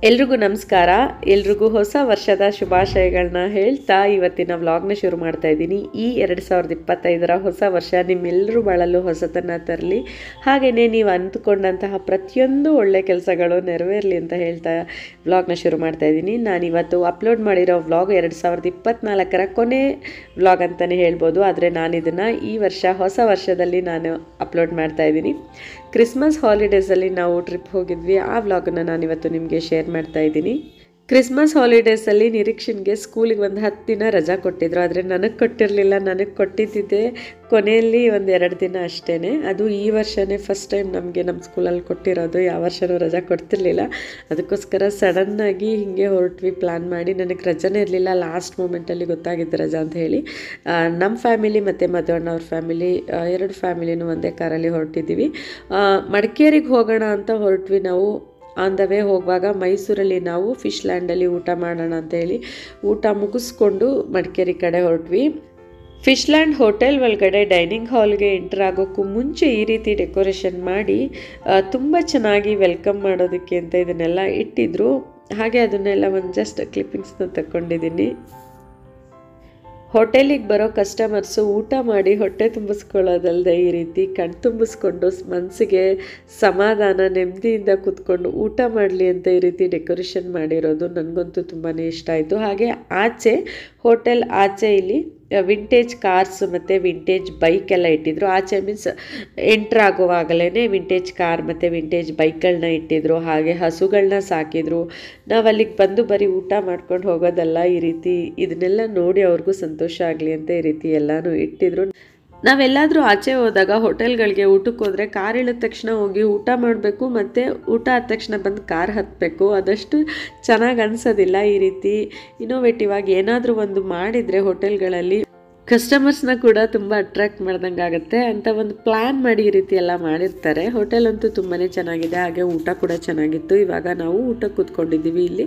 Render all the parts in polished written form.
ಎಲ್ರಿಗೂ ನಮಸ್ಕಾರ. ಎಲ್ರಿಗೂ ಹೊಸ ವರ್ಷದ ಶುಭಾಶಯಗಳನ್ನ ಹೇಳ್ತಾ ಇವತ್ತಿನ ವ್ಲಾಗ್ನ ಶುರು ಮಾಡ್ತಾ ಇದ್ದೀನಿ. ಈ 2025ರ ಹೊಸ ವರ್ಷ ನಿಮ್ಮೆಲ್ಲರೂ ಬಾಳಲು ಹೊಸತನ್ನು ತರಲಿ, ಹಾಗೆಯೇ ನೀವು ಅಂದುಕೊಂಡಂತಹ ಪ್ರತಿಯೊಂದು ಒಳ್ಳೆ ಕೆಲಸಗಳು ನೆರವೇರಲಿ ಅಂತ ಹೇಳ್ತಾ ವ್ಲಾಗ್ನ ಶುರು ಮಾಡ್ತಾ ಇದ್ದೀನಿ. ನಾನಿವತ್ತು ಅಪ್ಲೋಡ್ ಮಾಡಿರೋ ವ್ಲಾಗ್ 2024ರ ಕೊನೆ ವ್ಲಾಗ್ ಅಂತಲೇ ಹೇಳ್ಬೋದು. ಆದರೆ ನಾನಿದನ್ನು ಈ ವರ್ಷ ಹೊಸ ವರ್ಷದಲ್ಲಿ ನಾನು ಅಪ್ಲೋಡ್ ಮಾಡ್ತಾ ಇದ್ದೀನಿ. ಕ್ರಿಸ್ಮಸ್ ಹಾಲಿಡೇಸಲ್ಲಿ ನಾವು ಟ್ರಿಪ್ ಹೋಗಿದ್ವಿ. ಆ ವ್ಲಾಗನ್ನು ನಾನಿವತ್ತು ನಿಮಗೆ ಶೇರ್ ಮಾಡ್ತಾ ಇದ್ದೀನಿ. ಕ್ರಿಸ್ಮಸ್ ಹಾಲಿಡೇಸಲ್ಲಿ ನಿರೀಕ್ಷನ್ಗೆ ಸ್ಕೂಲಿಗೆ ಒಂದು 10 ದಿನ ರಜಾ ಕೊಟ್ಟಿದ್ರು. ಆದರೆ ನನಗೆ ಕೊಟ್ಟಿರಲಿಲ್ಲ. ನನಗೆ ಕೊಟ್ಟಿದ್ದಿದ್ದೆ ಕೊನೆಯಲ್ಲಿ ಒಂದು 2 ದಿನ ಅಷ್ಟೇ. ಅದು ಈ ವರ್ಷವೇ ಫಸ್ಟ್ ಟೈಮ್ ನಮಗೆ ನಮ್ಮ ಸ್ಕೂಲಲ್ಲಿ ಕೊಟ್ಟಿರೋದು. ಯಾವ ವರ್ಷವೂ ರಜಾ ಕೊಡ್ತಿರ್ಲಿಲ್ಲ. ಅದಕ್ಕೋಸ್ಕರ ಸಡನ್ನಾಗಿ ಹೀಗೆ ಹೊರಟ್ವಿ ಪ್ಲ್ಯಾನ್ ಮಾಡಿ. ನನಗೆ ರಜಾನೇ ಇರಲಿಲ್ಲ. ಲಾಸ್ಟ್ ಮೂಮೆಂಟಲ್ಲಿ ಗೊತ್ತಾಗಿದ್ದು ರಜಾ ಅಂತ ಹೇಳಿ ನಮ್ಮ ಫ್ಯಾಮಿಲಿ ಮತ್ತು ಮಧುವಣ್ಣವ್ರ ಫ್ಯಾಮಿಲಿ 2 ಫ್ಯಾಮಿಲಿನೂ ಒಂದೇ ಕಾರಲ್ಲಿ ಹೊರಟಿದ್ದೀವಿ. ಮಡಿಕೇರಿಗೆ ಹೋಗೋಣ ಅಂತ ಹೊರಟ್ವಿ ನಾವು. ಆನ್ ದ ವೇ ಹೋಗುವಾಗ ಮೈಸೂರಲ್ಲಿ ನಾವು ಫಿಶ್ ಲ್ಯಾಂಡಲ್ಲಿ ಊಟ ಮಾಡೋಣ ಅಂತೇಳಿ ಊಟ ಮುಗಿಸ್ಕೊಂಡು ಮಡಿಕೇರಿ ಕಡೆ ಹೊರಟ್ವಿ. ಫಿಶ್ ಲ್ಯಾಂಡ್ ಹೋಟೆಲ್ ಒಳಗಡೆ ಡೈನಿಂಗ್ ಹಾಲ್ಗೆ ಎಂಟರ್ ಆಗೋಕ್ಕೂ ಮುಂಚೆ ಈ ರೀತಿ ಡೆಕೋರೇಷನ್ ಮಾಡಿ ತುಂಬ ಚೆನ್ನಾಗಿ ವೆಲ್ಕಮ್ ಮಾಡೋದಕ್ಕೆ ಅಂತ ಇದನ್ನೆಲ್ಲ ಇಟ್ಟಿದ್ರು. ಹಾಗೆ ಅದನ್ನೆಲ್ಲ ಒಂದು ಜಸ್ಟ್ ಕ್ಲಿಪ್ಪಿಂಗ್ಸ್ನ ತಗೊಂಡಿದ್ದೀನಿ. ಹೋಟೆಲಿಗೆ ಬರೋ ಕಸ್ಟಮರ್ಸು ಊಟ ಮಾಡಿ ಹೊಟ್ಟೆ ತುಂಬಿಸ್ಕೊಳ್ಳೋದಲ್ಲದೆ ಈ ರೀತಿ ಕಣ್ ತುಂಬಿಸ್ಕೊಂಡು ಮನಸ್ಸಿಗೆ ಸಮಾಧಾನ ನೆಮ್ಮದಿಯಿಂದ ಕೂತ್ಕೊಂಡು ಊಟ ಮಾಡಲಿ ಅಂತ ಈ ರೀತಿ ಡೆಕೋರೇಷನ್ ಮಾಡಿರೋದು ನನಗಂತೂ ತುಂಬಾ ಇಷ್ಟ ಆಯಿತು. ಹಾಗೆ ಆಚೆ ಹೋಟೆಲ್ ಆಚೆ ಇಲ್ಲಿ ವಿಂಟೇಜ್ ಕಾರ್ಸ್ ಮತ್ತು ವಿಂಟೇಜ್ ಬೈಕ್ ಎಲ್ಲ ಇಟ್ಟಿದ್ರು. ಆಚೆ ಮೀನ್ಸ್ ಎಂಟ್ರ್ ಆಗುವಾಗಲೇ ವಿಂಟೇಜ್ ಕಾರ್ ಮತ್ತು ವಿಂಟೇಜ್ ಬೈಕ್ಗಳನ್ನ ಇಟ್ಟಿದ್ರು. ಹಾಗೆ ಹಸುಗಳನ್ನ ಸಾಕಿದ್ರು. ನಾವು ಅಲ್ಲಿಗೆ ಬಂದು ಬರೀ ಊಟ ಮಾಡ್ಕೊಂಡು ಹೋಗೋದಲ್ಲ, ಈ ರೀತಿ ಇದನ್ನೆಲ್ಲ ನೋಡಿ ಅವ್ರಿಗೂ ಸಂತೋಷ ಆಗಲಿ ಅಂತ ಈ ರೀತಿ ಎಲ್ಲನೂ ಇಟ್ಟಿದ್ರು. ನಾವೆಲ್ಲಾದರೂ ಆಚೆ ಹೋದಾಗ ಹೋಟೆಲ್ಗಳಿಗೆ ಊಟಕ್ಕೆ ಹೋದರೆ ಕಾರ್ ಇಳಿದ ತಕ್ಷಣ ಹೋಗಿ ಊಟ ಮಾಡಬೇಕು, ಮತ್ತು ಊಟ ಆದ ತಕ್ಷಣ ಬಂದು ಕಾರ್ ಹತ್ತಬೇಕು. ಅದಷ್ಟು ಚೆನ್ನಾಗಿ ಅನಿಸೋದಿಲ್ಲ. ಈ ರೀತಿ ಇನೋವೇಟಿವ್ ಆಗಿ ಏನಾದರೂ ಒಂದು ಮಾಡಿದರೆ ಹೋಟೆಲ್ಗಳಲ್ಲಿ ಕಸ್ಟಮರ್ಸ್ನ ಕೂಡ ತುಂಬ ಅಟ್ರ್ಯಾಕ್ಟ್ ಮಾಡ್ದಂಗೆ ಆಗುತ್ತೆ ಅಂತ ಒಂದು ಪ್ಲ್ಯಾನ್ ಮಾಡಿ ಈ ರೀತಿ ಎಲ್ಲ ಮಾಡಿರ್ತಾರೆ. ಹೋಟೆಲ್ ಅಂತೂ ತುಂಬಾ ಚೆನ್ನಾಗಿದೆ. ಹಾಗೆ ಊಟ ಕೂಡ ಚೆನ್ನಾಗಿತ್ತು. ಇವಾಗ ನಾವು ಊಟಕ್ಕೆ ಕೂತ್ಕೊಂಡಿದ್ದೀವಿ. ಇಲ್ಲಿ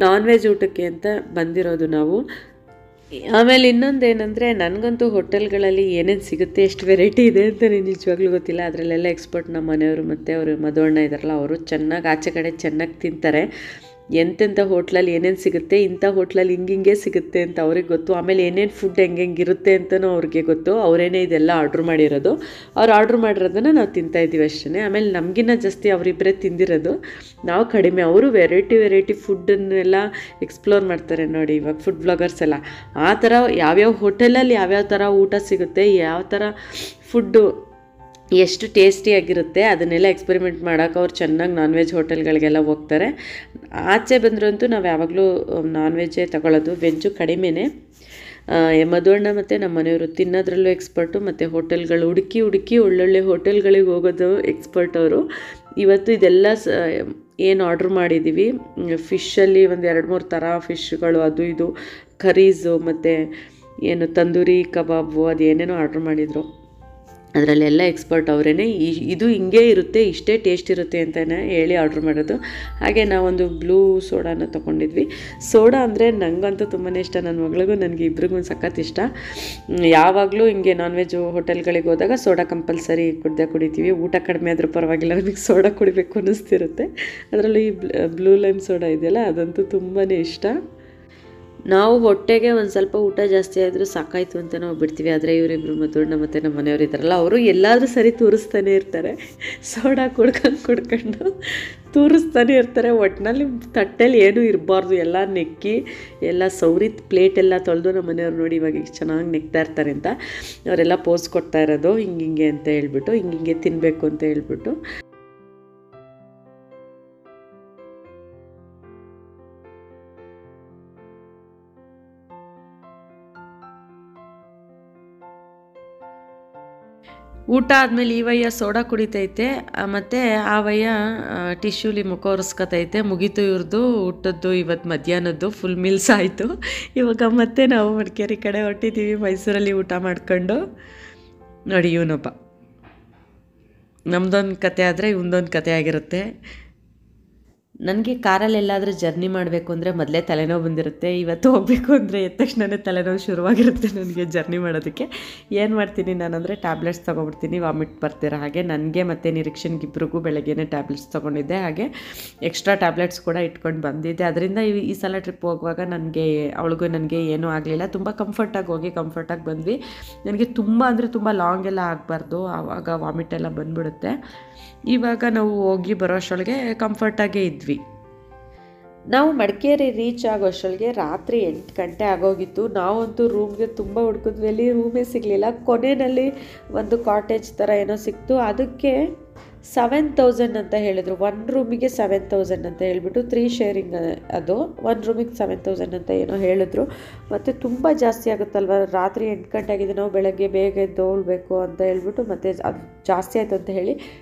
ನಾನ್ ವೆಜ್ ಊಟಕ್ಕೆ ಅಂತ ಬಂದಿರೋದು ನಾವು. ಆಮೇಲೆ ಇನ್ನೊಂದೇನೆಂದರೆ, ನನಗಂತೂ ಹೋಟೆಲ್ಗಳಲ್ಲಿ ಏನೇನು ಸಿಗುತ್ತೆ, ಎಷ್ಟು ವೆರೈಟಿ ಇದೆ ಅಂತ ನಿಜವಾಗ್ಲೂ ಗೊತ್ತಿಲ್ಲ. ಅದರಲ್ಲೆಲ್ಲ ಎಕ್ಸ್ಪರ್ಟ್ ನಮ್ಮ ಮನೆಯವರು ಮತ್ತು ಅವರು ಮಧುವಣ್ಣ ಇದ್ದಾರಲ್ಲ, ಅವರು ಚೆನ್ನಾಗಿ ಆಚೆ ಕಡೆ ಚೆನ್ನಾಗಿ ತಿಂತಾರೆ. ಎಂತೆಂಥ ಹೋಟ್ಲಲ್ಲಿ ಏನೇನು ಸಿಗುತ್ತೆ, ಇಂಥ ಹೋಟ್ಲಲ್ಲಿ ಹಿಂಗೆ ಸಿಗುತ್ತೆ ಅಂತ ಅವ್ರಿಗೆ ಗೊತ್ತು. ಆಮೇಲೆ ಏನೇನು ಫುಡ್ ಹೆಂಗಿರುತ್ತೆ ಅಂತಲೂ ಅವ್ರಿಗೆ ಗೊತ್ತು. ಅವರೇನೇ ಇದೆಲ್ಲ ಆರ್ಡ್ರ್ ಮಾಡಿರೋದು. ಅವ್ರು ಆರ್ಡ್ರ್ ಮಾಡಿರೋದನ್ನು ನಾವು ತಿಂತಾಯಿದ್ದೀವಿ ಅಷ್ಟೇ. ಆಮೇಲೆ ನಮಗಿನ್ನ ಜಾಸ್ತಿ ಅವರಿಬ್ಬರೇ ತಿಂದಿರೋದು, ನಾವು ಕಡಿಮೆ. ಅವರು ವೆರೈಟಿ ಫುಡ್ಡನ್ನೆಲ್ಲ ಎಕ್ಸ್ಪ್ಲೋರ್ ಮಾಡ್ತಾರೆ ನೋಡಿ ಇವಾಗ ಫುಡ್ ಬ್ಲಾಗರ್ಸ್ ಎಲ್ಲ. ಆ ಥರ ಯಾವ್ಯಾವ ಹೋಟೆಲಲ್ಲಿ ಯಾವ್ಯಾವ ಥರ ಊಟ ಸಿಗುತ್ತೆ, ಯಾವ ಥರ ಫುಡ್ಡು ಎಷ್ಟು ಟೇಸ್ಟಿಯಾಗಿರುತ್ತೆ ಅದನ್ನೆಲ್ಲ ಎಕ್ಸ್ಪೆರಿಮೆಂಟ್ ಮಾಡೋಕೆ ಅವ್ರು ಚೆನ್ನಾಗಿ ನಾನ್ ವೆಜ್ ಹೋಟೆಲ್ಗಳಿಗೆಲ್ಲ ಹೋಗ್ತಾರೆ. ಆಚೆ ಬಂದ್ರಂತೂ ನಾವು ಯಾವಾಗಲೂ ನಾನ್ ವೆಜ್ಜೇ ತಗೊಳ್ಳೋದು, ವೆಜ್ಜು ಕಡಿಮೆನೇ. ಮಧುವಣ್ಣ ಮತ್ತು ನಮ್ಮ ಮನೆಯವರು ತಿನ್ನೋದ್ರಲ್ಲೂ ಎಕ್ಸ್ಪರ್ಟು, ಮತ್ತು ಹೋಟೆಲ್ಗಳು ಹುಡುಕಿ ಒಳ್ಳೊಳ್ಳೆ ಹೋಟೆಲ್ಗಳಿಗೆ ಹೋಗೋದು ಎಕ್ಸ್ಪರ್ಟ್ ಅವರು. ಇವತ್ತು ಇದೆಲ್ಲ ಏನು ಆರ್ಡ್ರ್ ಮಾಡಿದ್ದೀವಿ, ಫಿಶಲ್ಲಿ ಒಂದು 2-3 ಥರ ಫಿಶ್ಗಳು, ಅದು ಇದು ಕರೀಸು ಮತ್ತು ಏನು ತಂದೂರಿ ಕಬಾಬು, ಅದು ಏನೇನೋ ಆರ್ಡ್ರ್ ಮಾಡಿದರು. ಅದರಲ್ಲೆಲ್ಲ ಎಕ್ಸ್ಪರ್ಟ್ ಅವರೇ. ಇದು ಹಿಂಗೆ ಇರುತ್ತೆ, ಇಷ್ಟೇ ಟೇಸ್ಟ್ ಇರುತ್ತೆ ಅಂತಲೇ ಹೇಳಿ ಆರ್ಡ್ರ್ ಮಾಡೋದು. ಹಾಗೆ ನಾವೊಂದು ಬ್ಲೂ ಸೋಡಾನ ತೊಗೊಂಡಿದ್ವಿ. ಸೋಡಾ ಅಂದರೆ ನನಗಂತೂ ತುಂಬಾ ಇಷ್ಟ. ನನ್ನ ಮಗಳಿಗೂ ನನಗೆ ಇಬ್ರಿಗೂ ಸಖತ್ ಇಷ್ಟ. ಯಾವಾಗಲೂ ಹಿಂಗೆ ನಾನ್ ವೆಜ್ ಹೋಟೆಲ್ಗಳಿಗೆ ಹೋದಾಗ ಸೋಡಾ ಕಂಪಲ್ಸರಿ ಕುಡಿತೀವಿ. ಊಟ ಕಡಿಮೆ ಆದರೂ ಪರವಾಗಿಲ್ಲ, ನನಗೆ ಸೋಡಾ ಕುಡಿಬೇಕು ಅನ್ನಿಸ್ತಿರುತ್ತೆ. ಅದರಲ್ಲೂ ಈ ಬ್ಲೂ ಲೈಮ್ ಸೋಡಾ ಇದೆಯಲ್ಲ, ಅದಂತೂ ತುಂಬಾ ಇಷ್ಟ. ನಾವು ಹೊಟ್ಟೆಗೆ ಒಂದು ಸ್ವಲ್ಪ ಊಟ ಜಾಸ್ತಿ ಆದರೂ ಸಾಕಾಯಿತು ಅಂತ ನಾವು ಬಿಡ್ತೀವಿ. ಆದರೆ ಇವರಿಬ್ಬರು ಮಧುವಣ್ಣ ಮತ್ತು ನಮ್ಮ ಮನೆಯವರು ಇದ್ದಾರಲ್ಲ, ಅವರು ಎಲ್ಲಾದರೂ ಸರಿ ತೂರಿಸ್ತಾನೆ ಇರ್ತಾರೆ. ಸೋಡಾ ಕುಡ್ಕೊಂಡು ತೂರಿಸ್ತಾನೆ ಇರ್ತಾರೆ. ಒಟ್ಟಿನಲ್ಲಿ ತಟ್ಟೆಲಿ ಏನೂ ಇರಬಾರ್ದು, ಎಲ್ಲ ನೆಕ್ಕಿ ಎಲ್ಲ ಸೌರಿ ಪ್ಲೇಟೆಲ್ಲ ತೊಳೆದು ನಮ್ಮ ಮನೆಯವ್ರು ನೋಡಿ ಇವಾಗ ಚೆನ್ನಾಗಿ ನೆಕ್ತಾ ಇರ್ತಾರೆ ಅಂತ ಅವರೆಲ್ಲ ಪೋಸ್ ಕೊಡ್ತಾ ಇರೋದು. ಹಿಂಗೆ ಅಂತ ಹೇಳ್ಬಿಟ್ಟು, ಹಿಂಗೆ ತಿನ್ನಬೇಕು ಅಂತ ಹೇಳ್ಬಿಟ್ಟು. ಊಟ ಆದಮೇಲೆ ಈವಯ್ಯ ಸೋಡಾ ಕುಡಿತೈತೆ, ಮತ್ತು ಆವಯ್ಯ ಟಿಶ್ಯೂಲಿ ಮುಖ ಒರೆಸ್ಕೊತೈತೆ. ಮುಗೀತು ಇವ್ರದ್ದು ಊಟದ್ದು ಇವತ್ತು ಮಧ್ಯಾಹ್ನದ್ದು ಫುಲ್ ಮೀಲ್ಸ್ ಆಯಿತು. ಇವಾಗ ಮತ್ತೆ ನಾವು ಮಡಿಕೇರಿ ಕಡೆ ಹೊರಟಿದ್ದೀವಿ ಮೈಸೂರಲ್ಲಿ ಊಟ ಮಾಡ್ಕೊಂಡು. ನೋಡಿ ಇವನೊಬ್ಬ, ನಮ್ಮದೊಂದು ಕತೆ ಆದರೆ ಇವನದೊಂದು ಕತೆ ಆಗಿರುತ್ತೆ. ನನಗೆ ಕಾರಲ್ಲೆಲ್ಲಾದರೂ ಜರ್ನಿ ಮಾಡಬೇಕು ಅಂದರೆ ಮೊದಲೇ ತಲೆನೋವು ಬಂದಿರುತ್ತೆ. ಇವತ್ತು ಹೋಗಬೇಕು ಅಂದರೆ ಎದ್ದ ತಕ್ಷಣವೇ ತಲೆನೋವು ಶುರುವಾಗಿರುತ್ತೆ ನನಗೆ ಜರ್ನಿ ಮಾಡೋದಕ್ಕೆ. ಏನು ಮಾಡ್ತೀನಿ ನಾನಂದರೆ ಟ್ಯಾಬ್ಲೆಟ್ಸ್ ತೊಗೊಬಿಡ್ತೀನಿ ವಾಮಿಟ್ ಬರ್ತಿರೋ ಹಾಗೆ. ನನಗೆ ಮತ್ತು ನಿರೀಕ್ಷನ್ಗೆ ಇಬ್ಬರಿಗೂ ಬೆಳಗ್ಗೆನೇ ಟ್ಯಾಬ್ಲೆಟ್ಸ್ ತೊಗೊಂಡಿದ್ದೆ, ಹಾಗೆ ಎಕ್ಸ್ಟ್ರಾ ಟ್ಯಾಬ್ಲೆಟ್ಸ್ ಕೂಡ ಇಟ್ಕೊಂಡು ಬಂದಿದ್ದೆ. ಅದರಿಂದ ಈ ಸಲ ಟ್ರಿಪ್ ಹೋಗುವಾಗ ಅವಳಿಗೂ ನನಗೆ ಏನೂ ಆಗಲಿಲ್ಲ. ತುಂಬ ಕಂಫರ್ಟಾಗಿ ಹೋಗಿ ಕಂಫರ್ಟಾಗಿ ಬಂದ್ವಿ. ನನಗೆ ತುಂಬ ಅಂದರೆ ತುಂಬ ಲಾಂಗ್ ಎಲ್ಲ ಆಗಬಾರ್ದು, ಆವಾಗ ವಾಮಿಟ್ ಎಲ್ಲ ಬಂದ್ಬಿಡುತ್ತೆ. ಇವಾಗ ನಾವು ಹೋಗಿ ಬರೋ ಅಷ್ಟರೊಳಗೆ ಕಂಫರ್ಟಾಗೇ ಇದ್ವಿ. ನಾವು ಮಡಿಕೇರಿ ರೀಚ್ ಆಗೋ ಅಷ್ಟರೊಳಗೆ ರಾತ್ರಿ 8 ಗಂಟೆ ಆಗೋಗಿತ್ತು. ನಾವಂತೂ ರೂಮ್ಗೆ ತುಂಬ ಹುಡುಕಿದ್ವಿ, ಅಲ್ಲಿ ರೂಮೇ ಸಿಗಲಿಲ್ಲ. ಕೊನೆಯಲ್ಲಿ ಒಂದು ಕಾಟೇಜ್ ಥರ ಏನೋ ಸಿಕ್ತು. ಅದಕ್ಕೆ 7000 ಅಂತ ಹೇಳಿದರು. 1 ರೂಮಿಗೆ 7000 ಅಂತ ಹೇಳಿಬಿಟ್ಟು 3 ಶೇರಿಂಗ್, ಅದು 1 ರೂಮಿಗೆ 7000 ಅಂತ ಏನೋ ಹೇಳಿದ್ರು. ಮತ್ತು ತುಂಬ ಜಾಸ್ತಿ ಆಗುತ್ತಲ್ವ, ರಾತ್ರಿ 8 ಗಂಟೆ ಆಗಿದೆ, ನಾವು ಬೆಳಗ್ಗೆ ಬೇಗ ಎದ್ದೋಳ್ಬೇಕು ಅಂತ ಹೇಳ್ಬಿಟ್ಟು ಮತ್ತೆ ಅದು ಜಾಸ್ತಿ ಆಯಿತು ಅಂತ ಹೇಳಿ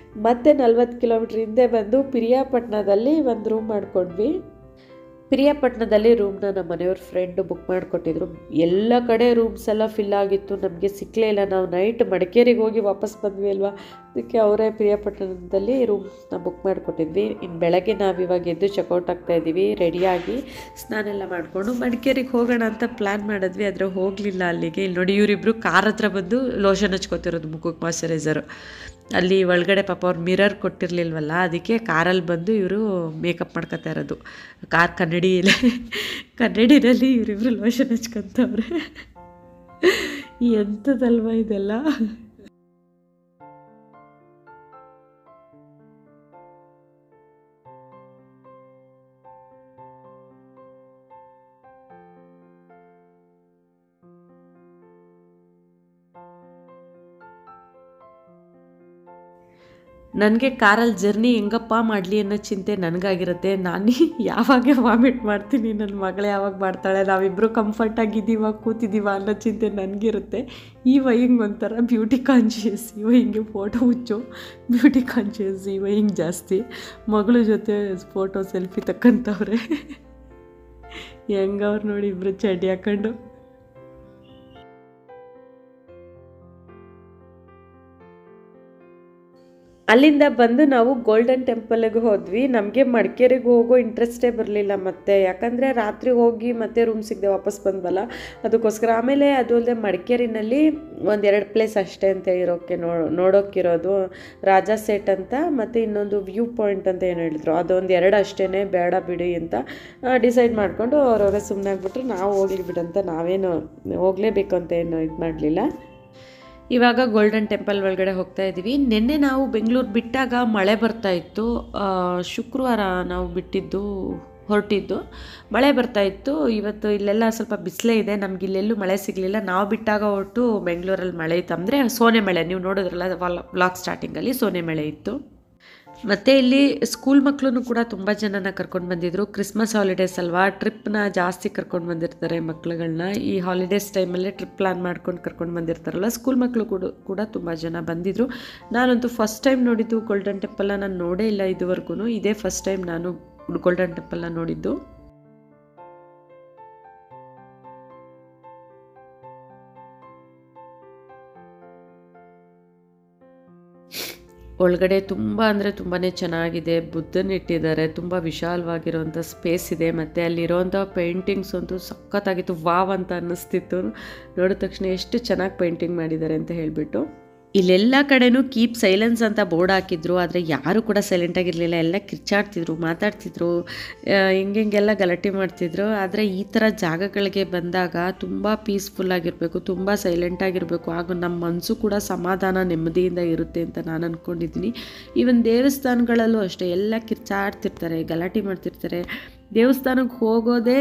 ಮತ್ತೆ 40 ಕಿಲೋಮೀಟ್ರ್ ಹಿಂದೆ ಬಂದು ಪಿರಿಯಾಪಟ್ಟಣದಲ್ಲಿ ಒಂದು ರೂಮ್ ಮಾಡ್ಕೊಂಡ್ವಿ. ಪಿರಿಯಾಪಟ್ಟಣದಲ್ಲಿ ರೂಮ್ನ ನಮ್ಮ ಮನೆಯವ್ರ ಫ್ರೆಂಡು ಬುಕ್ ಮಾಡಿಕೊಟ್ಟಿದ್ರು. ಎಲ್ಲ ಕಡೆ ರೂಮ್ಸ್ ಎಲ್ಲ ಫಿಲ್ ಆಗಿತ್ತು, ನಮಗೆ ಸಿಕ್ಕಲೇ ಇಲ್ಲ. ನಾವು ನೈಟ್ ಮಡಿಕೇರಿಗೆ ಹೋಗಿ ವಾಪಸ್ ಬಂದ್ವಿ ಅಲ್ವಾ, ಅದಕ್ಕೆ ಅವರೇ ಪಿರಿಯಾಪಟ್ಟಣದಲ್ಲಿ ರೂಮ್ನ ಬುಕ್ ಮಾಡಿಕೊಟ್ಟಿದ್ವಿ. ಇನ್ನು ಬೆಳಗ್ಗೆ ನಾವಿವಾಗ ಎದ್ದು ಚೆಕ್ಔಟ್ ಆಗ್ತಾಯಿದ್ದೀವಿ, ರೆಡಿಯಾಗಿ ಸ್ನಾನ ಎಲ್ಲ ಮಾಡಿಕೊಂಡು ಮಡಿಕೇರಿಗೆ ಹೋಗೋಣ ಅಂತ ಪ್ಲ್ಯಾನ್ ಮಾಡಿದ್ವಿ. ಆದರೆ ಹೋಗಲಿಲ್ಲ ಅಲ್ಲಿಗೆ. ಇಲ್ಲಿ ನೋಡಿ, ಇವರಿಬ್ಬರು ಕಾರ್ ಹತ್ರ ಬಂದು ಲೋಷನ್ ಹಚ್ಕೋತಿರೋದು, ಮುಖಕ್ಕೆ ಮಾಯ್ಶ್ಚರೈಸರು. ಅಲ್ಲಿ ಒಳಗಡೆ ಪಾಪ ಅವ್ರು ಮಿರರ್ ಕೊಟ್ಟಿರಲಿಲ್ವಲ್ಲ, ಅದಕ್ಕೆ ಕಾರಲ್ಲಿ ಬಂದು ಇವರು ಮೇಕಪ್ ಮಾಡ್ಕೊತಾ ಇರೋದು. ಕಾರ್ ಕನ್ನಡಿನಲ್ಲಿ ಇವರಿಬ್ರು ಲೋಷನ್ ಹಚ್ಕೊತವ್ರೆ. ಎಂಥದಲ್ವ ಇದೆಲ್ಲ. ನನಗೆ ಕಾರಲ್ಲಿ ಜರ್ನಿ ಹೆಂಗಪ್ಪ ಮಾಡಲಿ ಅನ್ನೋ ಚಿಂತೆ ನನಗಾಗಿರುತ್ತೆ. ನಾನು ಯಾವಾಗ ವಾಮಿಟ್ ಮಾಡ್ತೀನಿ, ನನ್ನ ಮಗಳು ಯಾವಾಗ ಮಾಡ್ತಾಳೆ, ನಾವಿಬ್ಬರು ಕಂಫರ್ಟಾಗಿದ್ದೀವ ಕೂತಿದ್ದೀವ ಅನ್ನೋ ಚಿಂತೆ ನನಗಿರುತ್ತೆ. ಹಿಂಗೆ ಒಂಥರ ಬ್ಯೂಟಿ ಕಾನ್ಷಿಯಸ್, ಹಿಂಗೆ ಫೋಟೋ ಹುಚ್ಚು, ಬ್ಯೂಟಿ ಕಾನ್ಷಿಯಸ್ ಹಿಂಗೆ ಜಾಸ್ತಿ. ಮಗಳ ಜೊತೆ ಫೋಟೋ ಸೆಲ್ಫಿ ತಕ್ಕಂತವ್ರೆ. ಹೆಂಗವ್ರು ನೋಡಿ ಇಬ್ಬರು ಚಡ್ಡಿ ಹಾಕೊಂಡು. ಅಲ್ಲಿಂದ ಬಂದು ನಾವು ಗೋಲ್ಡನ್ ಟೆಂಪಲ್ಗೆ ಹೋದ್ವಿ. ನಮಗೆ ಮಡಿಕೇರಿಗೆ ಹೋಗೋ ಇಂಟ್ರೆಸ್ಟೇ ಬರಲಿಲ್ಲ ಮತ್ತೆ, ಯಾಕಂದರೆ ರಾತ್ರಿ ಹೋಗಿ ಮತ್ತೆ ರೂಮ್ ಸಿಗದೆ ವಾಪಸ್ ಬಂದ್ವಲ್ಲ, ಅದಕ್ಕೋಸ್ಕರ. ಆಮೇಲೆ ಅದು ಅಲ್ಲದೆ ಮಡಿಕೇರಿನಲ್ಲಿ 1-2 ಪ್ಲೇಸ್ ಅಷ್ಟೇ ಅಂತ ನೋಡೋಕ್ಕಿರೋದು, ರಾಜಾ ಸೆಟ್ ಅಂತ ಮತ್ತು ಇನ್ನೊಂದು ವ್ಯೂ ಪಾಯಿಂಟ್ ಅಂತ ಏನು ಹೇಳಿದ್ರು, ಅದೊಂದು 2 ಅಷ್ಟೇ, ಬೇಡ ಬಿಡಿ ಅಂತ ಡಿಸೈಡ್ ಮಾಡಿಕೊಂಡು ಅವ್ರವ್ರೆ ಸುಮ್ಮನೆ ಆಗ್ಬಿಟ್ರು. ನಾವು ಹೋಗ್ಲಿ ಬಿಡಂತ ನಾವೇನು ಹೋಗಲೇಬೇಕು ಅಂತ ಏನು ಇದು ಮಾಡಲಿಲ್ಲ. ಇವಾಗ ಗೋಲ್ಡನ್ ಟೆಂಪಲ್ ಒಳಗಡೆ ಹೋಗ್ತಾ ಇದ್ದೀವಿ. ನಿನ್ನೆ ನಾವು ಬೆಂಗಳೂರು ಬಿಟ್ಟಾಗ ಮಳೆ ಬರ್ತಾಯಿತ್ತು. ಶುಕ್ರವಾರ ನಾವು ಹೊರಟಿದ್ದು ಮಳೆ ಬರ್ತಾಯಿತ್ತು. ಇವತ್ತು ಇಲ್ಲೆಲ್ಲ ಸ್ವಲ್ಪ ಬಿಸಿಲೇ ಇದೆ, ನಮ್ಗೆ ಇಲ್ಲೆಲ್ಲೂ ಮಳೆ ಸಿಗಲಿಲ್ಲ. ನಾವು ಬಿಟ್ಟಾಗ ಹೊರಟು ಬೆಂಗಳೂರಲ್ಲಿ ಮಳೆ ಇತ್ತು, ಅಂದರೆ ಸೋನೆ ಮಳೆ. ನೀವು ನೋಡಿದ್ರಲ್ಲ ವ್ಲಾಗ್ ಸ್ಟಾರ್ಟಿಂಗಲ್ಲಿ ಸೋನೆ ಮಳೆ ಇತ್ತು. ಮತ್ತು ಇಲ್ಲಿ ಸ್ಕೂಲ್ ಮಕ್ಕಳನ್ನು ಕೂಡ ತುಂಬ ಜನನ ಕರ್ಕೊಂಡು ಬಂದಿದ್ದರು. ಕ್ರಿಸ್ಮಸ್ ಹಾಲಿಡೇಸ್ ಅಲ್ವಾ, ಟ್ರಿಪ್ನ ಜಾಸ್ತಿ ಕರ್ಕೊಂಡು ಬಂದಿರ್ತಾರೆ ಮಕ್ಳುಗಳನ್ನ. ಈ ಹಾಲಿಡೇಸ್ ಟೈಮಲ್ಲೇ ಟ್ರಿಪ್ ಪ್ಲ್ಯಾನ್ ಮಾಡ್ಕೊಂಡು ಕರ್ಕೊಂಡು ಬಂದಿರ್ತಾರಲ್ಲ, ಸ್ಕೂಲ್ ಮಕ್ಕಳು ಕೂಡ ತುಂಬ ಜನ ಬಂದಿದ್ದರು. ನಾನಂತೂ ಫಸ್ಟ್ ಟೈಮ್ ನೋಡಿದ್ದು ಗೋಲ್ಡನ್ ಟೆಂಪಲ್ನ, ನಾನು ನೋಡೇ ಇಲ್ಲ ಇದುವರೆಗೂ. ಇದೇ ಫಸ್ಟ್ ಟೈಮ್ ನಾನು ಗೋಲ್ಡನ್ ಟೆಂಪಲ್ನ ನೋಡಿದ್ದು. ಒಳಗಡೆ ತುಂಬ ಅಂದರೆ ತುಂಬಾ ಚೆನ್ನಾಗಿದೆ. ಬುದ್ಧನ ಇಟ್ಟಿದ್ದಾರೆ, ತುಂಬ ವಿಶಾಲವಾಗಿರೋಂಥ ಸ್ಪೇಸ್ ಇದೆ. ಮತ್ತು ಅಲ್ಲಿರೋಂಥ ಪೇಂಟಿಂಗ್ಸ್ ಅಂತೂ ಸಖತ್ತಾಗಿತ್ತು, ವಾವ್ ಅಂತ ಅನ್ನಿಸ್ತಿತ್ತು. ನೋಡಿದ ತಕ್ಷಣ ಎಷ್ಟು ಚೆನ್ನಾಗಿ ಪೇಂಟಿಂಗ್ ಮಾಡಿದ್ದಾರೆ ಅಂತ ಹೇಳಿಬಿಟ್ಟು. ಇಲ್ಲೆಲ್ಲ ಕಡೆನೂ ಕೀಪ್ ಸೈಲೆನ್ಸ್ ಅಂತ ಬೋರ್ಡ್ ಹಾಕಿದ್ರು, ಆದರೆ ಯಾರೂ ಕೂಡ ಸೈಲೆಂಟಾಗಿರಲಿಲ್ಲ. ಎಲ್ಲ ಕಿರ್ಚಾಡ್ತಿದ್ರು, ಮಾತಾಡ್ತಿದ್ರು, ಹೆಂಗೆಲ್ಲ ಗಲಾಟೆ ಮಾಡ್ತಿದ್ರು. ಆದರೆ ಈ ಥರ ಜಾಗಗಳಿಗೆ ಬಂದಾಗ ತುಂಬ ಪೀಸ್ಫುಲ್ಲಾಗಿರಬೇಕು, ತುಂಬ ಸೈಲೆಂಟಾಗಿರಬೇಕು, ಹಾಗೂ ನಮ್ಮ ಮನಸ್ಸು ಕೂಡ ಸಮಾಧಾನ ನೆಮ್ಮದಿಯಿಂದ ಇರುತ್ತೆ ಅಂತ ನಾನು ಅಂದ್ಕೊಂಡಿದ್ದೀನಿ. ಈವನ್ ದೇವಸ್ಥಾನಗಳಲ್ಲೂ ಅಷ್ಟೇ, ಎಲ್ಲ ಕಿರ್ಚಾಡ್ತಿರ್ತಾರೆ, ಗಲಾಟೆ ಮಾಡ್ತಿರ್ತಾರೆ. ದೇವಸ್ಥಾನಕ್ಕೆ ಹೋಗೋದೇ